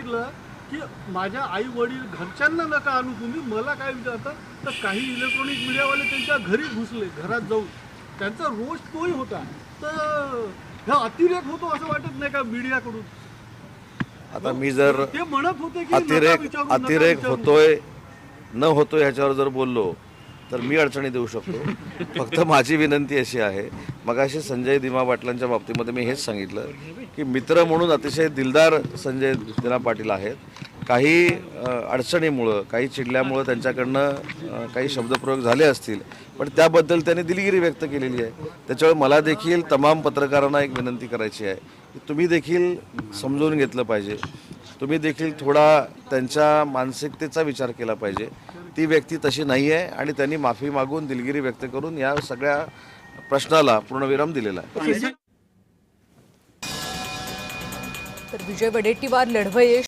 सांगितलं की माझ्या आई वडील घरच्यांना नका आणू तुम्ही, मला काय विचारतं तर काही इलेक्ट्रॉनिक मीडियावाले त्यांच्या घरी घुसले, घरात जाऊन त्यांचा रोज तोही होता. तर हा अतिरेक होतो असं वाटत नाही का मीडियाकडून? आता मी जर ते म्हणत होते की नका विचारू, नका अतिरेक विचारू. होतोय न होतोय ह्याच्यावर जर बोललो तर मी अडचणी देऊ शकतो. फक्त माझी विनंती अशी आहे, मगाशी संजय दिमा पाटलांच्या बाबतीमध्ये मी हेच सांगितलं की मित्र म्हणून अतिशय दिलदार संजय दिना पाटील आहेत. काही अडचणीमुळं, काही चिडल्यामुळं त्यांच्याकडनं काही शब्दप्रयोग झाले असतील, पण त्याबद्दल त्यांनी दिलगिरी व्यक्त केलेली आहे. त्याच्यामुळे मला देखील तमाम पत्रकारांना एक विनंती करायची आहे की तुम्ही देखील समजून घेतलं पाहिजे, तुम्ही देखील थोडा त्यांच्या मानसिकतेचा विचार केला पाहिजे. ती व्यक्ती तशी नाही आहे आणि त्यांनी माफी मागून दिलगिरी व्यक्त करून या सगळ्या प्रश्नाला पूर्णविराम दिलेला आहे. तर विजय वडेट्टीवार लढवय्ये